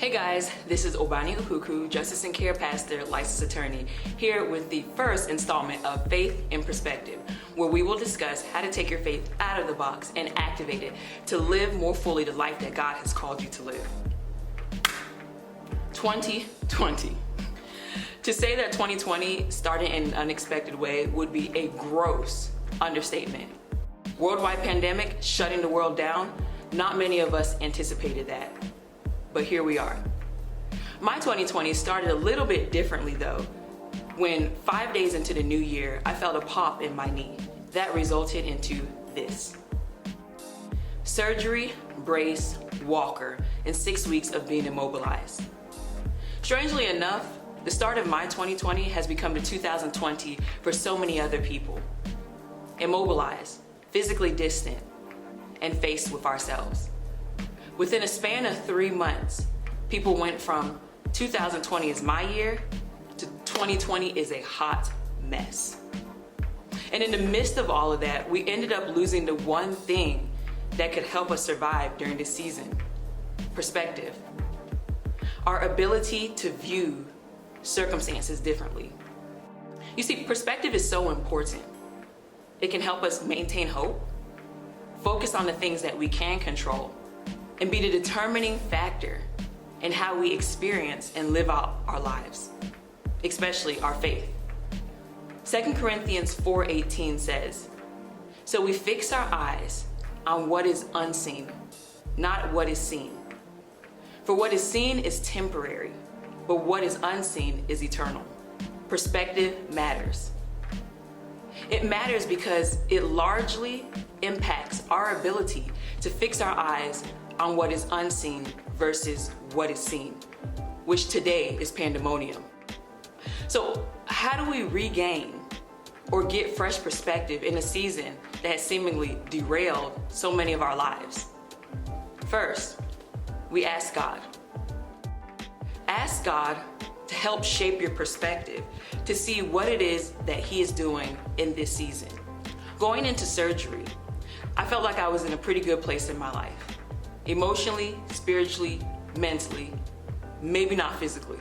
Hey guys, this is Ubani Ukuku, Justice and Care Pastor, licensed attorney, here with the first installment of Faith in Perspective, where we will discuss how to take your faith out of the box and activate it to live more fully the life that God has called you to live. 2020. To say that 2020 started in an unexpected way would be a gross understatement. Worldwide pandemic shutting the world down, not many of us anticipated that. But here we are. My 2020 started a little bit differently though. When 5 days into the new year, I felt a pop in my knee. That resulted into this. Surgery, brace, walker, and 6 weeks of being immobilized. Strangely enough, the start of my 2020 has become the 2020 for so many other people. Immobilized, physically distant, and faced with ourselves. Within a span of 3 months, people went from 2020 is my year to 2020 is a hot mess. And in the midst of all of that, we ended up losing the one thing that could help us survive during this season: perspective. Our ability to view circumstances differently. You see, perspective is so important. It can help us maintain hope, focus on the things that we can control, and be the determining factor in how we experience and live out our lives, especially our faith. 2 Corinthians 4:18 says, "So we fix our eyes on what is unseen, not what is seen. For what is seen is temporary, but what is unseen is eternal." Perspective matters. It matters because it largely impacts our ability to fix our eyes on what is unseen versus what is seen, which today is pandemonium. So how do we regain or get fresh perspective in a season that has seemingly derailed so many of our lives? First, we ask God. Ask God to help shape your perspective, to see what it is that He is doing in this season. Going into surgery, I felt like I was in a pretty good place in my life. Emotionally, spiritually, mentally, maybe not physically.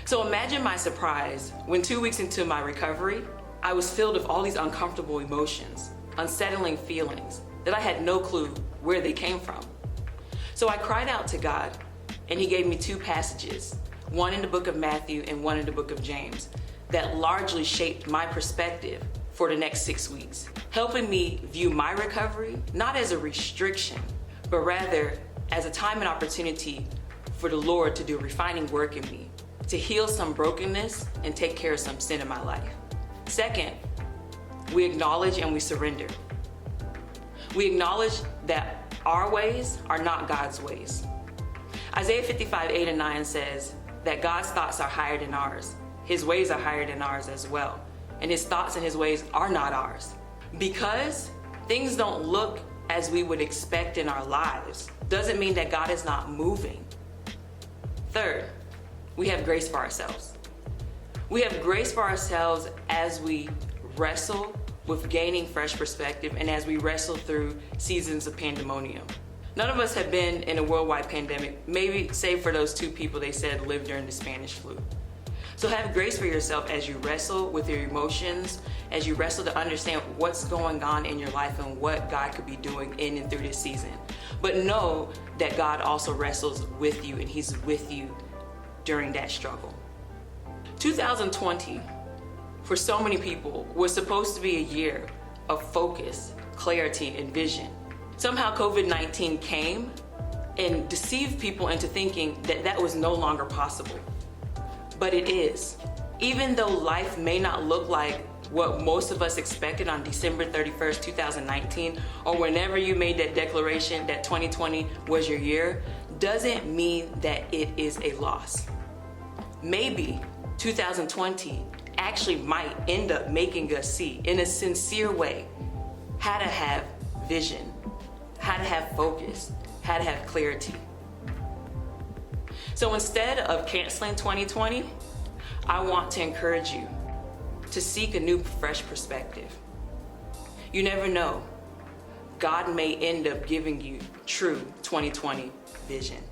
So imagine my surprise when 2 weeks into my recovery, I was filled with all these uncomfortable emotions, unsettling feelings that I had no clue where they came from. So I cried out to God, and He gave me 2 passages, one in the book of Matthew and one in the book of James, that largely shaped my perspective for the next 6 weeks, helping me view my recovery not as a restriction, but rather as a time and opportunity for the Lord to do refining work in me, to heal some brokenness and take care of some sin in my life. Second, we acknowledge and we surrender. We acknowledge that our ways are not God's ways. Isaiah 55:8-9 says that God's thoughts are higher than ours. His ways are higher than ours as well. And His thoughts and His ways are not ours. Because things don't look as we would expect in our lives, doesn't mean that God is not moving. Third, we have grace for ourselves. We have grace for ourselves as we wrestle with gaining fresh perspective and as we wrestle through seasons of pandemonium. None of us have been in a worldwide pandemic, maybe save for those 2 people they said lived during the Spanish flu. So have grace for yourself as you wrestle with your emotions, as you wrestle to understand what's going on in your life and what God could be doing in and through this season. But know that God also wrestles with you and He's with you during that struggle. 2020, for so many people, was supposed to be a year of focus, clarity, and vision. Somehow COVID-19 came and deceived people into thinking that that was no longer possible. But it is. Even though life may not look like what most of us expected on December 31st, 2019, or whenever you made that declaration that 2020 was your year, doesn't mean that it is a loss. Maybe 2020 actually might end up making us see, in a sincere way, how to have vision, how to have focus, how to have clarity. So instead of canceling 2020, I want to encourage you to seek a new, fresh perspective. You never know. God may end up giving you true 2020 vision.